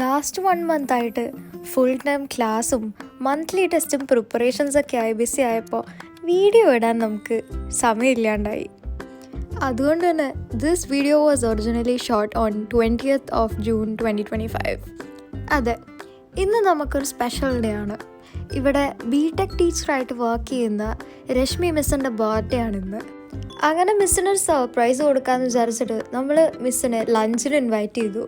Last 1 month ആയിട്ട് full time ക്ലാസ്സും monthly ടെസ്റ്റും പ്രിപ്പറേഷൻസൊക്കെ ആയി ബിസി ആയപ്പോൾ വീഡിയോ ഇടാൻ നമുക്ക് സമയമില്ലാണ്ടായി. അതുകൊണ്ട് തന്നെ this video was originally shot on 20th of June 2025. അതെ, ഇന്ന് നമുക്കൊരു സ്പെഷ്യൽ ഡേ ആണ്. ഇവിടെ ബി.ടെക് ടീച്ചറായിട്ട് വർക്ക് ചെയ്യുന്ന രശ്മി മിസ്സിൻ്റെ ബർത്ത്ഡേ ആണിന്ന്. അങ്ങനെ മിസ്സിനൊരു സർപ്രൈസ് കൊടുക്കാമെന്ന് വിചാരിച്ചിട്ട് നമ്മൾ മിസ്സിനെ ലഞ്ചിന് ഇൻവൈറ്റ് ചെയ്തു.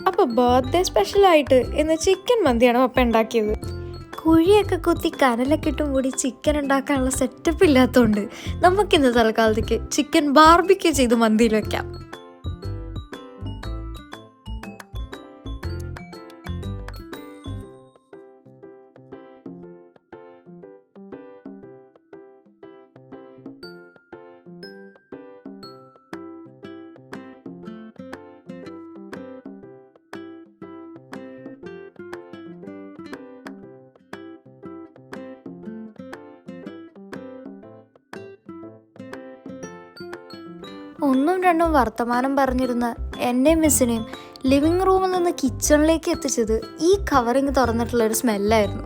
അപ്പോൾ ബർത്ത്ഡേ സ്പെഷ്യലായിട്ട് ഇന്ന് ചിക്കൻ മന്തിയാണ് പപ്പ ഉണ്ടാക്കിയത്. കുഴിയൊക്കെ കുത്തി കനലൊക്കെ ഇട്ടും കൂടി ചിക്കൻ ഉണ്ടാക്കാനുള്ള സെറ്റപ്പ് ഇല്ലാത്തതുകൊണ്ട് നമുക്കിന്ന് തൽക്കാലത്തേക്ക് ചിക്കൻ ബാർബിക്യൂ ചെയ്ത് മന്തിയിൽ വെക്കാം. ഒന്നും രണ്ടും വർത്തമാനം പറഞ്ഞിരുന്ന എൻ്റെയും മിസ്സിനെയും ലിവിങ് റൂമിൽ നിന്ന് കിച്ചണിലേക്ക് എത്തിച്ചത് ഈ കവറിങ് തുറന്നിട്ടുള്ളൊരു സ്മെല്ലായിരുന്നു.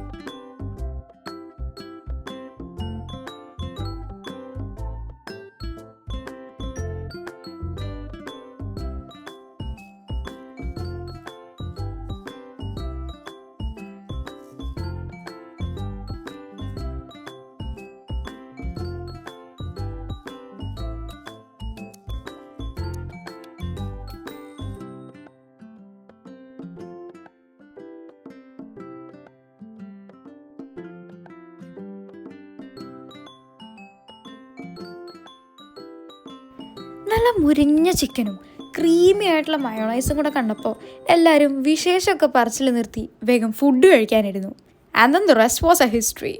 നല്ല മുരിഞ്ഞ ചിക്കനും ക്രീമി ആയിട്ടുള്ള മയോണൈസും കൂടെ കണ്ടപ്പോൾ എല്ലാവരും വിശേഷമൊക്കെ പറച്ചിൽ നിർത്തി വേഗം ഫുഡ് കഴിക്കാനിരുന്നു. And then the rest was a history.